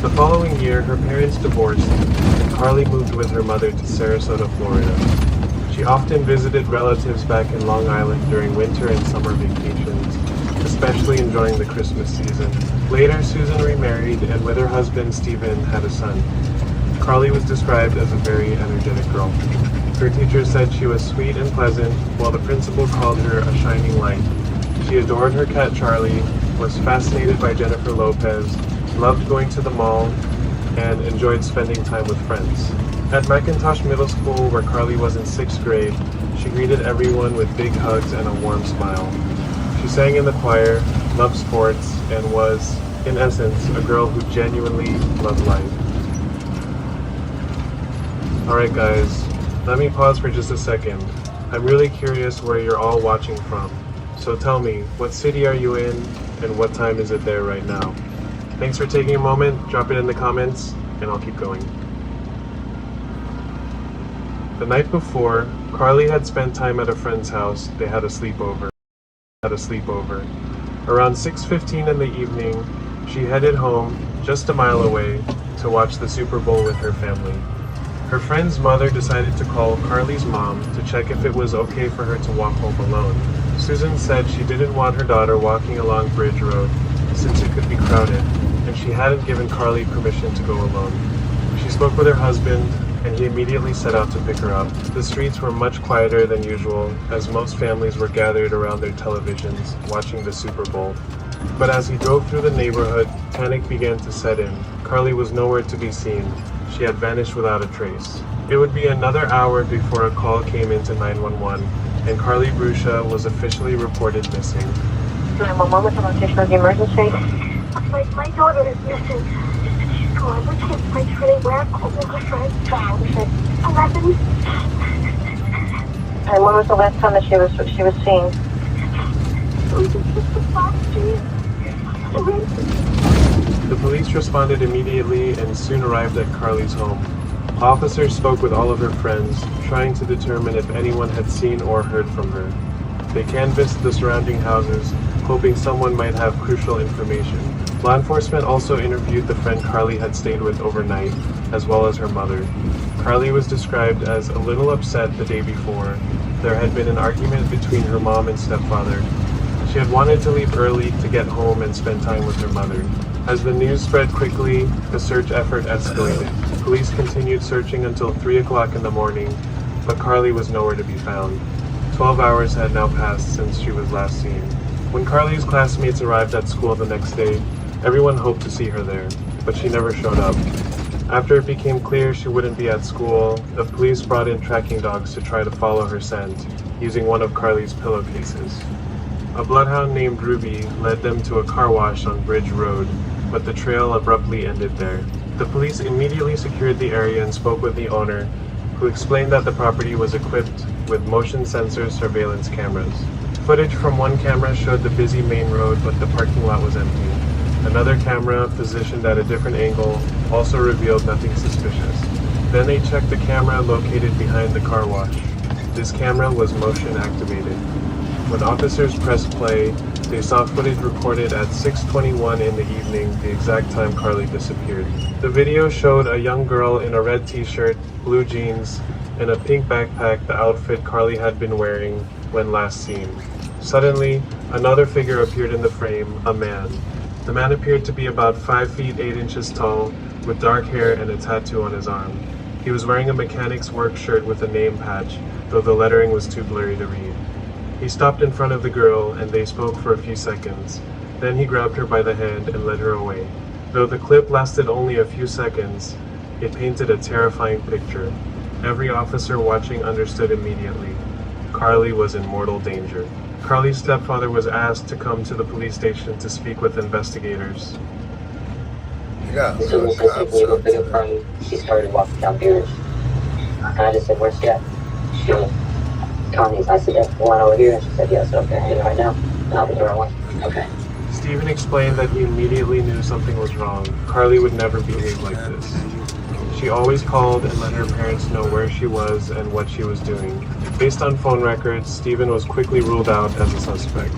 The following year, her parents divorced, and Carly moved with her mother to Sarasota, Florida. She often visited relatives back in Long Island during winter and summer vacations, especially enjoying the Christmas season. Later, Susan remarried and with her husband, Stephen, had a son. Carly was described as a very energetic girl. Her teachers said she was sweet and pleasant, while the principal called her a shining light. She adored her cat Charlie, was fascinated by Jennifer Lopez, loved going to the mall, and enjoyed spending time with friends. At McIntosh Middle School, where Carly was in 6th grade, she greeted everyone with big hugs and a warm smile. She sang in the choir, loved sports, and was, in essence, a girl who genuinely loved life. Alright guys, let me pause for just a second. I'm really curious where you're all watching from. So tell me, what city are you in, and what time is it there right now? Thanks for taking a moment, drop it in the comments, and I'll keep going. The night before, Carly had spent time at a friend's house. They had a sleepover. Around 6:15 in the evening, she headed home, just a mile away, to watch the Super Bowl with her family. Her friend's mother decided to call Carly's mom to check if it was okay for her to walk home alone. Susan said she didn't want her daughter walking along Bridge Road, since it could be crowded, and she hadn't given Carly permission to go alone. She spoke with her husband, and he immediately set out to pick her up. The streets were much quieter than usual, as most families were gathered around their televisions, watching the Super Bowl. But as he drove through the neighborhood, panic began to set in. Carly was nowhere to be seen. She had vanished without a trace. It would be another hour before a call came into 911, and Carly Bruscia was officially reported missing. 911 with the location of the emergency. My daughter is missing. She's gone. We can't find her anywhere. Call me her friend. 11. And when was the last time that she was seen? The police responded immediately and soon arrived at Carly's home. Officers spoke with all of her friends, trying to determine if anyone had seen or heard from her. They canvassed the surrounding houses, hoping someone might have crucial information. Law enforcement also interviewed the friend Carly had stayed with overnight, as well as her mother. Carly was described as a little upset the day before. There had been an argument between her mom and stepfather. She had wanted to leave early to get home and spend time with her mother. As the news spread quickly, the search effort escalated. Police continued searching until 3 o'clock in the morning, but Carly was nowhere to be found. 12 hours had now passed since she was last seen. When Carly's classmates arrived at school the next day, everyone hoped to see her there, but she never showed up. After it became clear she wouldn't be at school, the police brought in tracking dogs to try to follow her scent, using one of Carly's pillowcases. A bloodhound named Ruby led them to a car wash on Bridge Road, but the trail abruptly ended there. The police immediately secured the area and spoke with the owner, who explained that the property was equipped with motion sensor surveillance cameras. Footage from one camera showed the busy main road, but the parking lot was empty. Another camera, positioned at a different angle, also revealed nothing suspicious. Then they checked the camera located behind the car wash. This camera was motion activated. When officers pressed play, they saw footage recorded at 6:21 in the evening, the exact time Carly disappeared. The video showed a young girl in a red t-shirt, blue jeans, and a pink backpack, the outfit Carly had been wearing when last seen. Suddenly, another figure appeared in the frame, a man. The man appeared to be about 5 feet 8 inches tall, with dark hair and a tattoo on his arm. He was wearing a mechanic's work shirt with a name patch, though the lettering was too blurry to read. He stopped in front of the girl and they spoke for a few seconds. Then he grabbed her by the hand and led her away. Though the clip lasted only a few seconds, it painted a terrifying picture. Every officer watching understood immediately. Carly was in mortal danger. Carly's stepfather was asked to come to the police station to speak with investigators. Yeah, As soon as I said, we go pick up Carly, she started walking downstairs. And I just said, where's she at? She goes, Connie's. I said, that's the one over here. And she said, yes, okay, hang right now. And I'll be the right one. Okay. Stephen explained that he immediately knew something was wrong. Carly would never behave like this. She always called and let her parents know where she was and what she was doing. Based on phone records, Stephen was quickly ruled out as a suspect.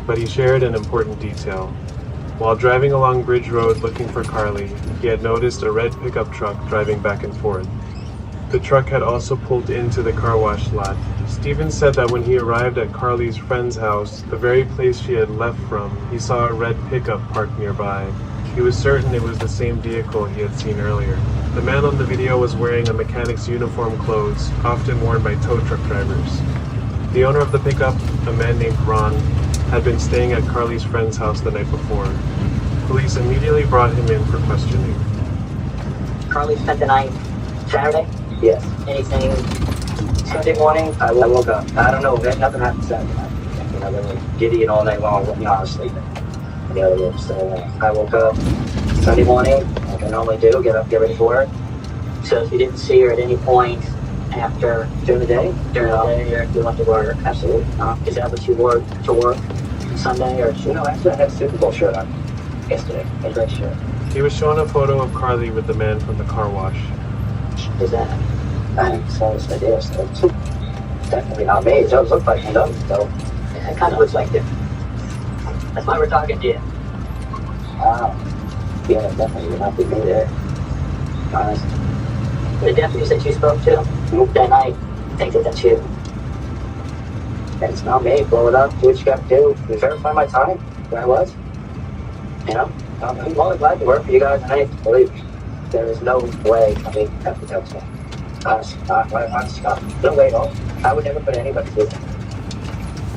But he shared an important detail. While driving along Bridge Road looking for Carly, he had noticed a red pickup truck driving back and forth. The truck had also pulled into the car wash lot. Stephen said that when he arrived at Carly's friend's house, the very place she had left from, he saw a red pickup parked nearby. He was certain it was the same vehicle he had seen earlier. The man on the video was wearing a mechanic's uniform clothes, often worn by tow truck drivers. The owner of the pickup, a man named Ron, had been staying at Carly's friend's house the night before. Police immediately brought him in for questioning. Carly spent the night Saturday? Yes. Anything Sunday morning? I woke up. I don't know. Nothing happened Saturday night. You know, they were giddy all night long. You know, I was sleeping in the other room. So I woke up Sunday morning, like I normally do, get up, get ready for work. So if you didn't see her at any point after, during the day, you went to work, absolutely. Is that what you wore to work Sunday? Or, you know, actually I had a Super Bowl shirt on yesterday, a gray shirt. He was shown a photo of Carly with the man from the car wash. Is that? I think so. It's definitely not me. It does look like him, though. It kind of looks like him. That's why we're talking to you. Wow. Yeah, it definitely would not be me there. Honest. The deputies that you spoke to that night, think that that's you. And it's not me. Blow it up. Do what you got to do. You verify my time, where I was. You know? I'm only glad to work for you guys, and I believe me. There is no way I mean, have to tell me. Honestly, no way at all. I would never put anybody through that.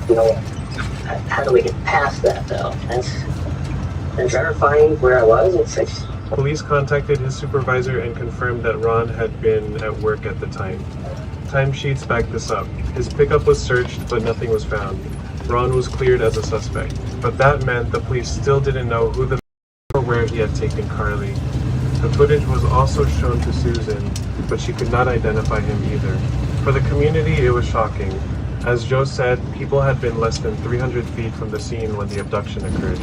You know what? How do we get past that, though? That's verifying where I was. It's Police contacted his supervisor and confirmed that Ron had been at work at the time. Timesheets backed this up. His pickup was searched, but nothing was found. Ron was cleared as a suspect. But that meant the police still didn't know who the or where he had taken Carly. The footage was also shown to Susan, but she could not identify him either. For the community, it was shocking. As Joe said, people had been less than 300 feet from the scene when the abduction occurred.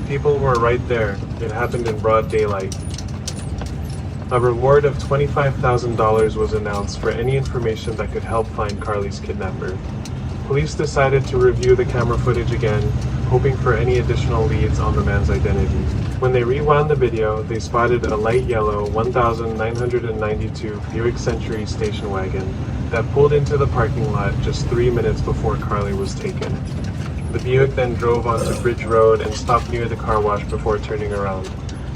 People were right there. It happened in broad daylight. A reward of $25,000 was announced for any information that could help find Carly's kidnapper. Police decided to review the camera footage again, hoping for any additional leads on the man's identity. When they rewound the video, they spotted a light yellow 1992 Buick Century station wagon that pulled into the parking lot just 3 minutes before Carly was taken. The Buick then drove onto Bridge Road and stopped near the car wash before turning around.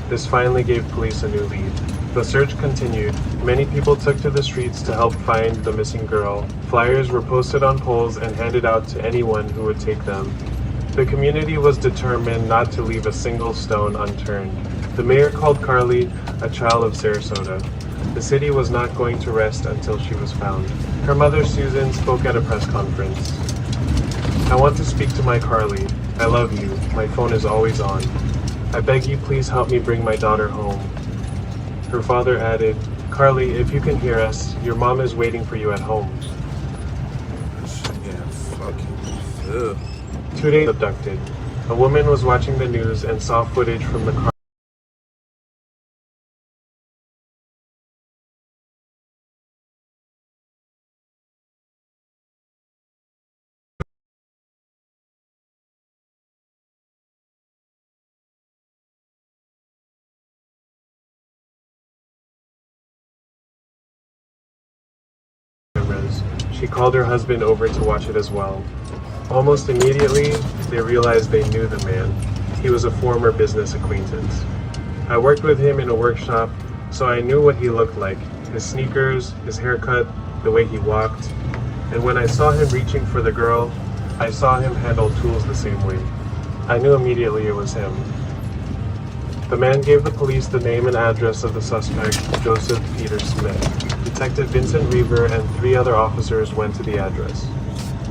This finally gave police a new lead. The search continued. Many people took to the streets to help find the missing girl. Flyers were posted on poles and handed out to anyone who would take them. The community was determined not to leave a single stone unturned. The mayor called Carly a child of Sarasota. The city was not going to rest until she was found. Her mother, Susan, spoke at a press conference. I want to speak to my Carly. I love you. My phone is always on. I beg you please help me bring my daughter home. Her father added, Carly, if you can hear us, your mom is waiting for you at home. Yeah, fucking. 2 days abducted. A woman was watching the news and saw footage from the car. she called her husband over to watch it as well. Almost immediately, they realized they knew the man. He was a former business acquaintance. I worked with him in a workshop, so I knew what he looked like. His sneakers, his haircut, the way he walked. And when I saw him reaching for the girl, I saw him handle tools the same way. I knew immediately it was him. The man gave the police the name and address of the suspect, Joseph Peter Smith. Detective Vincent Reaver and 3 other officers went to the address.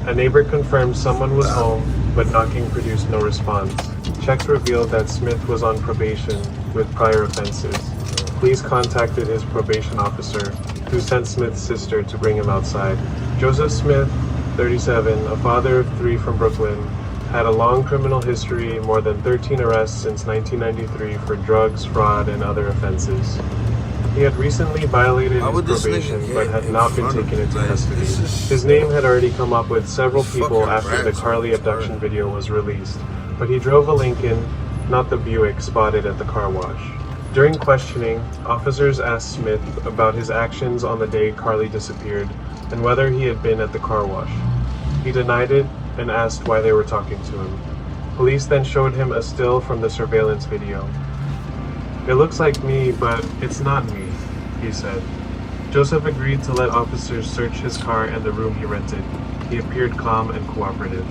A neighbor confirmed someone was home, but knocking produced no response. Checks revealed that Smith was on probation with prior offenses. Police contacted his probation officer, who sent Smith's sister to bring him outside. Joseph Smith, 37, a father of 3 from Brooklyn, had a long criminal history, more than 13 arrests since 1993 for drugs, fraud, and other offenses. He had recently violated his probation, but had not been taken into custody. His name had already come up with several people after the Carly abduction video was released, but he drove a Lincoln, not the Buick spotted at the car wash. During questioning, officers asked Smith about his actions on the day Carly disappeared and whether he had been at the car wash. He denied it and asked why they were talking to him. Police then showed him a still from the surveillance video. "It looks like me, but it's not me," he said. Joseph agreed to let officers search his car and the room he rented. He appeared calm and cooperative.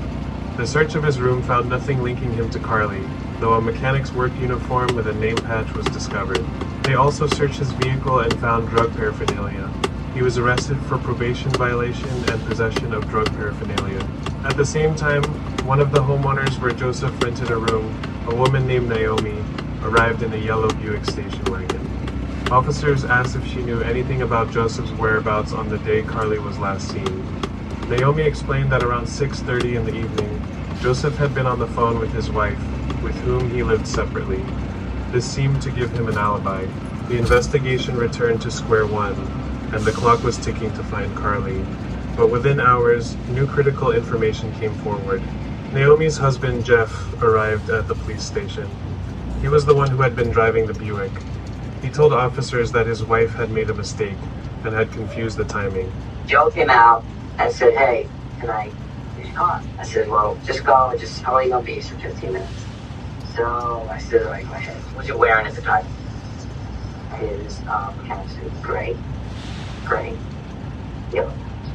The search of his room found nothing linking him to Carly, though a mechanic's work uniform with a name patch was discovered. They also searched his vehicle and found drug paraphernalia. He was arrested for probation violation and possession of drug paraphernalia. At the same time, one of the homeowners where Joseph rented a room, a woman named Naomi, arrived in a yellow Buick station wagon. Officers asked if she knew anything about Joseph's whereabouts on the day Carly was last seen. Naomi explained that around 6:30 in the evening, Joseph had been on the phone with his wife, with whom he lived separately. This seemed to give him an alibi. The investigation returned to square one, and the clock was ticking to find Carly. But within hours, new critical information came forward. Naomi's husband, Jeff, arrived at the police station. He was the one who had been driving the Buick. He told officers that his wife had made a mistake and had confused the timing. Joe came out and said, "Hey, can I use your car?" I said, "Well, just go. How long are you going to be for 15 minutes? So I said, "Like, go ahead. What you wearing at the time?" His mechanic suit. Gray. Yep.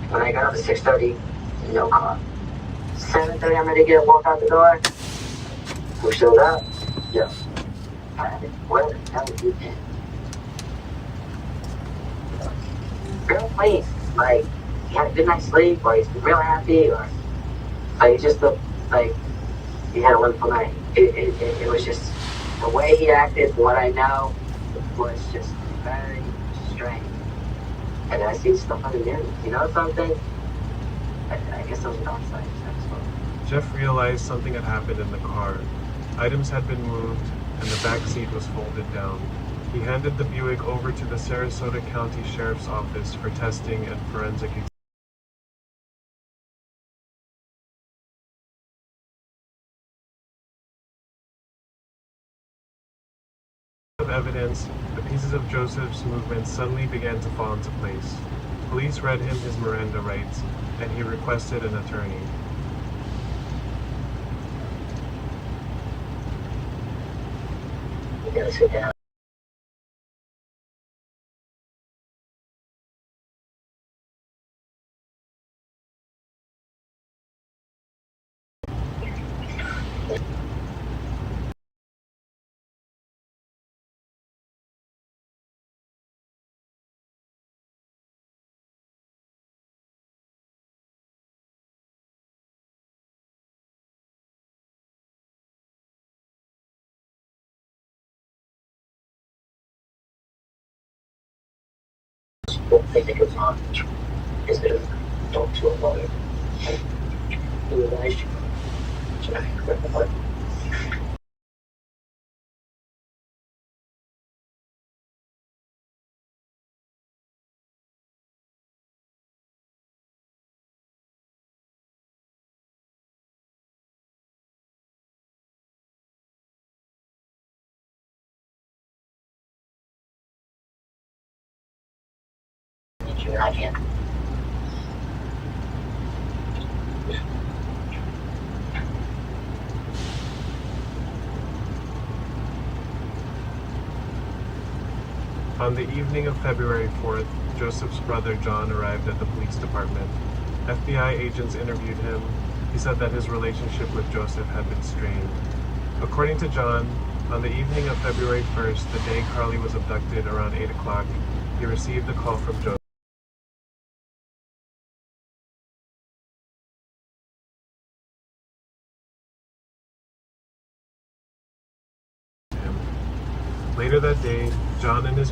When I got up at 6:30, no car. 7:30, I'm ready to walk out the door. Who showed up? Yeah. Where the hell did you been? Girl, please. Like, he had a good night's sleep, or he's real happy, or he just looked like he had a wonderful night. It was just the way he acted, what I know, was just very strange. And I see stuff on the news. You know something? I guess those are dark sides. Jeff realized something had happened in the car. Items had been moved, and the back seat was folded down. He handed the Buick over to the Sarasota County Sheriff's Office for testing and forensic examination. Of evidence, the pieces of Joseph's movements suddenly began to fall into place. Police read him his Miranda rights, and he requested an attorney. You gotta sit down. What they think is on is to talk to a lawyer. Do a nice job. I can't. On the evening of February 4th, Joseph's brother John arrived at the police department. FBI agents interviewed him. He said that his relationship with Joseph had been strained. According to John, on the evening of February 1st, the day Carly was abducted around 8 o'clock, he received a call from Joseph. Later that day, John and his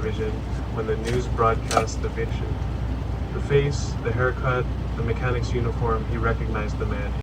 vision when the news broadcast the vision. The face, the haircut, the mechanic's uniform, he recognized the man